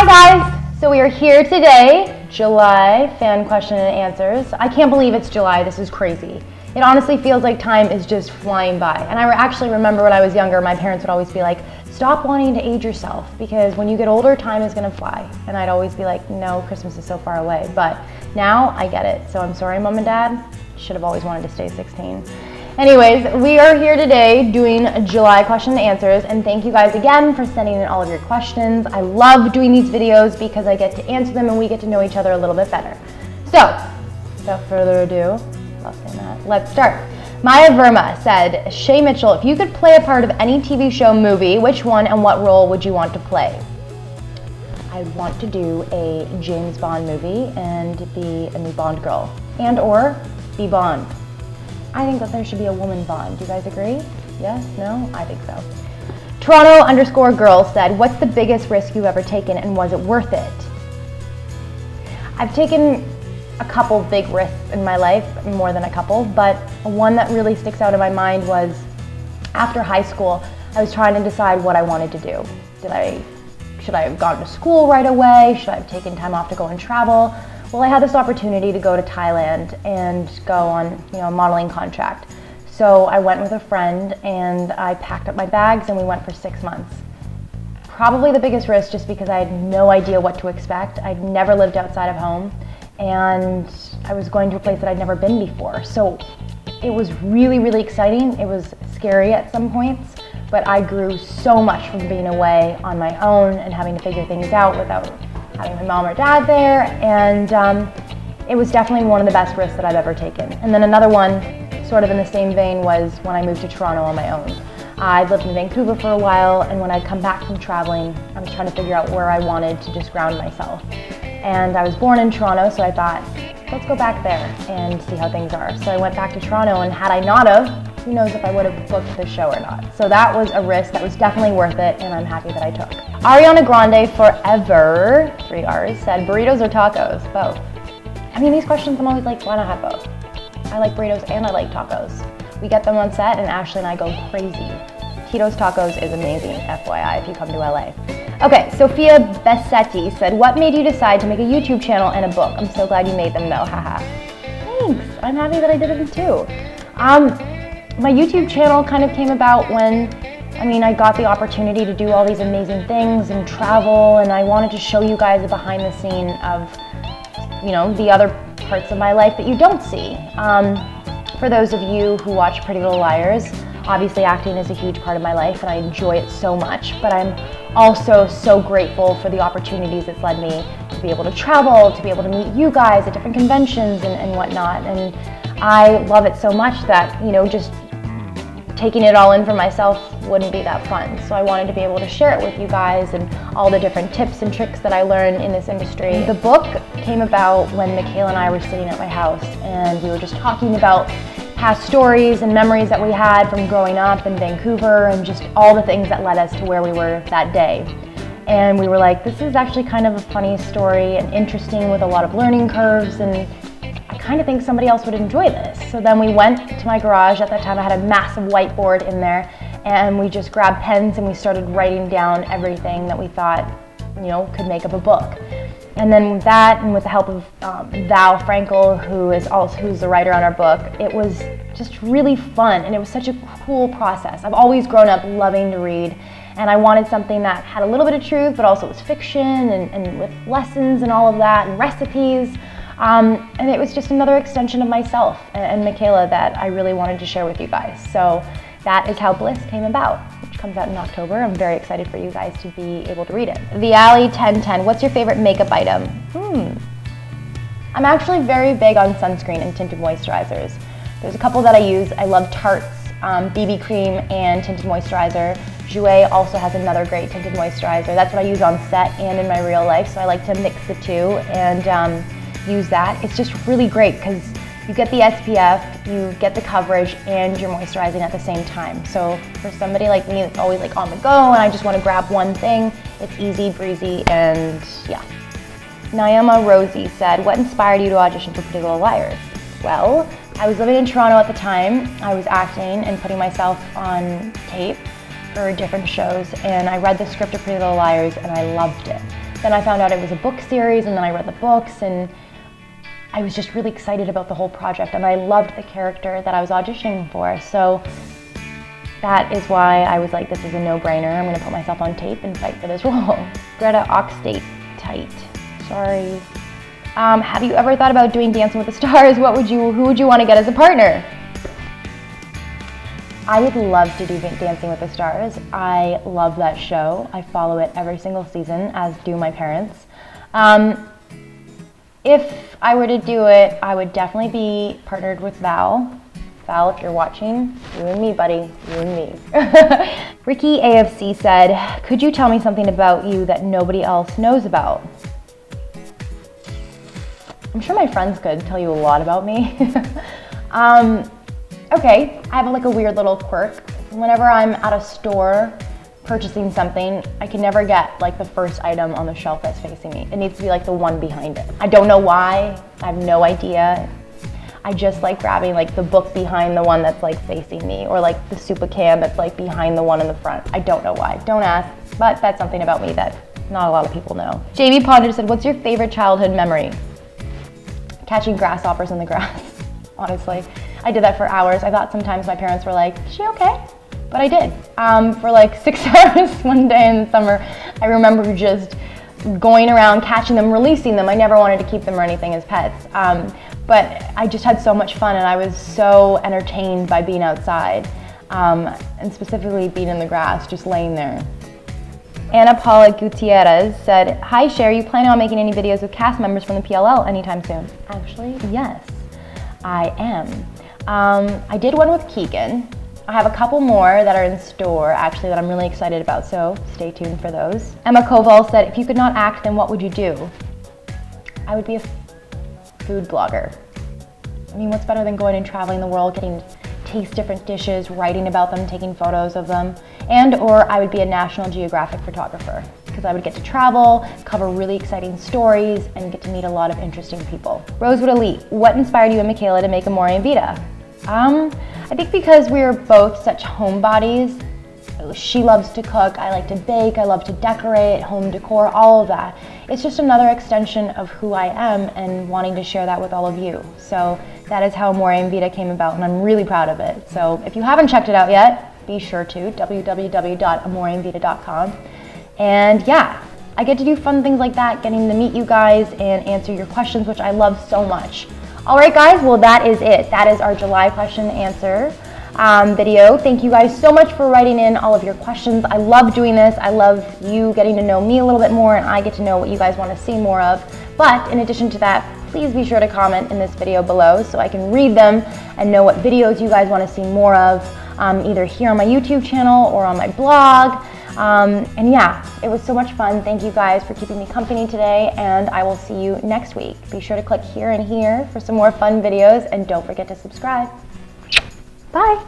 guys! So we are here today, July fan question and answers. I can't believe it's July, this is crazy. It honestly feels like time is just flying by. And I actually remember when I was younger, my parents would always be like, stop wanting to age yourself because when you get older, time is gonna fly. And I'd always be like, no, Christmas is so far away. But now I get it. So I'm sorry, Mom and Dad. Should have always wanted to stay 16. Anyways, we are here today doing July question and answers, and thank you guys again for sending in all of your questions. I love doing these videos because I get to answer them and we get to know each other a little bit better. So, without further ado, love saying that, let's start. Maya Verma said, Shay Mitchell, if you could play a part of any TV show, movie, which one and what role would you want to play? I want to do a James Bond movie and be a new Bond girl, and or be Bond. I think that there should be a woman Bond. Do you guys agree? Yes? No? I think so. Toronto_girl said, what's the biggest risk you've ever taken and was it worth it? I've taken a couple big risks in my life, more than a couple, but one that really sticks out in my mind was after high school, I was trying to decide what I wanted to do. Should I have gone to school right away? Should I have taken time off to go and travel? Well, I had this opportunity to go to Thailand and go on, a modeling contract. So I went with a friend and I packed up my bags and we went for 6 months. Probably the biggest risk just because I had no idea what to expect. I'd never lived outside of home and I was going to a place that I'd never been before. So it was really, really exciting. It was scary at some points, but I grew so much from being away on my own and having to figure things out without having my mom or dad there, and it was definitely one of the best risks that I've ever taken. And then another one, sort of in the same vein, was when I moved to Toronto on my own. I'd lived in Vancouver for a while, and when I'd come back from traveling, I was trying to figure out where I wanted to just ground myself. And I was born in Toronto, so I thought, let's go back there and see how things are. So I went back to Toronto, and had I not have, who knows if I would have booked this show or not. So that was a risk that was definitely worth it, and I'm happy that I took. Ariana Grande Forever, 3 R's, said burritos or tacos? Both. I mean, these questions, I'm always like, why not have both? I like burritos and I like tacos. We get them on set, and Ashley and I go crazy. Tito's Tacos is amazing, FYI, if you come to LA. Okay, Sofia Bessetti said, what made you decide to make a YouTube channel and a book? I'm so glad you made them though, haha. Thanks, I'm happy that I did it too. My YouTube channel kind of came about when, I got the opportunity to do all these amazing things and travel, and I wanted to show you guys a behind the scene of, the other parts of my life that you don't see. For those of you who watch Pretty Little Liars, obviously acting is a huge part of my life and I enjoy it so much, but I'm also so grateful for the opportunities it's led me to be able to travel, to be able to meet you guys at different conventions and whatnot. And I love it so much that, just taking it all in for myself wouldn't be that fun. So I wanted to be able to share it with you guys and all the different tips and tricks that I learned in this industry. The book came about when Michaela and I were sitting at my house and we were just talking about past stories and memories that we had from growing up in Vancouver and just all the things that led us to where we were that day. And we were like, this is actually kind of a funny story and interesting with a lot of learning curves, and I kind of think somebody else would enjoy this. So then we went to my garage. At that time I had a massive whiteboard in there, and we just grabbed pens and we started writing down everything that we thought, could make up a book. And then with that, and with the help of Val Frankel, who's the writer on our book, it was just really fun, and it was such a cool process. I've always grown up loving to read, and I wanted something that had a little bit of truth, but also was fiction, and with lessons and all of that, and recipes. And it was just another extension of myself and Michaela that I really wanted to share with you guys. So that is how Bliss came about, which comes out in October. I'm very excited for you guys to be able to read it. The Alley 1010, what's your favorite makeup item? I'm actually very big on sunscreen and tinted moisturizers. There's a couple that I use. I love Tarte's BB cream and tinted moisturizer. Jouer also has another great tinted moisturizer. That's what I use on set and in my real life, so I like to mix the two and use that. It's just really great because you get the SPF, you get the coverage, and you're moisturizing at the same time. So for somebody like me that's always like on the go and I just want to grab one thing, it's easy, breezy, and yeah. Naima Rosie said, what inspired you to audition for Pretty Little Liars? Well, I was living in Toronto at the time. I was acting and putting myself on tape for different shows, and I read the script of Pretty Little Liars and I loved it. Then I found out it was a book series, and then I read the books, and I was just really excited about the whole project, and I loved the character that I was auditioning for. So that is why I was like, this is a no-brainer. I'm gonna put myself on tape and fight for this role. Greta Oxtate tight. Sorry. Have you ever thought about doing Dancing with the Stars? Who would you want to get as a partner? I would love to do Dancing with the Stars. I love that show. I follow it every single season, as do my parents. If I were to do it, I would definitely be partnered with Val. Val, if you're watching, you and me, buddy, you and me. Ricky AFC said, could you tell me something about you that nobody else knows about? I'm sure my friends could tell you a lot about me. Okay, I have like a weird little quirk. Whenever I'm at a store purchasing something, I can never get like the first item on the shelf that's facing me. It needs to be like the one behind it. I don't know why, I have no idea. I just like grabbing like the book behind the one that's like facing me, or like the soup can that's like behind the one in the front. I don't know why, don't ask, but that's something about me that not a lot of people know. JB Ponder said, what's your favorite childhood memory? Catching grasshoppers in the grass, honestly. I did that for hours. I thought sometimes my parents were like, is she okay? But I did. For like 6 hours one day in the summer. I remember just going around catching them, releasing them. I never wanted to keep them or anything as pets. But I just had so much fun, and I was so entertained by being outside, and specifically being in the grass, just laying there. Anna Paula Gutierrez said, hi Shay, are you planning on making any videos with cast members from the PLL anytime soon? Actually, yes, I am. I did one with Keegan. I have a couple more that are in store, actually, that I'm really excited about, so stay tuned for those. Emma Koval said, if you could not act, then what would you do? I would be a food blogger. I mean, what's better than going and traveling the world, getting to taste different dishes, writing about them, taking photos of them, or I would be a National Geographic photographer, because I would get to travel, cover really exciting stories, and get to meet a lot of interesting people. Rosewood Elite, what inspired you and Michaela to make a Maureen and Vida? I think because we are both such homebodies. She loves to cook, I like to bake, I love to decorate, home decor, all of that. It's just another extension of who I am and wanting to share that with all of you. So that is how Maureen and Vida came about, and I'm really proud of it. So if you haven't checked it out yet, be sure to, www.amoreandvida.com. And yeah, I get to do fun things like that, getting to meet you guys and answer your questions, which I love so much. All right, guys, well, that is it. That is our July question and answer video. Thank you guys so much for writing in all of your questions. I love doing this. I love you getting to know me a little bit more, and I get to know what you guys want to see more of. But in addition to that, please be sure to comment in this video below so I can read them and know what videos you guys want to see more of, either here on my YouTube channel or on my blog. And yeah, it was so much fun. Thank you guys for keeping me company today, and I will see you next week. Be sure to click here and here for some more fun videos, and don't forget to subscribe. Bye.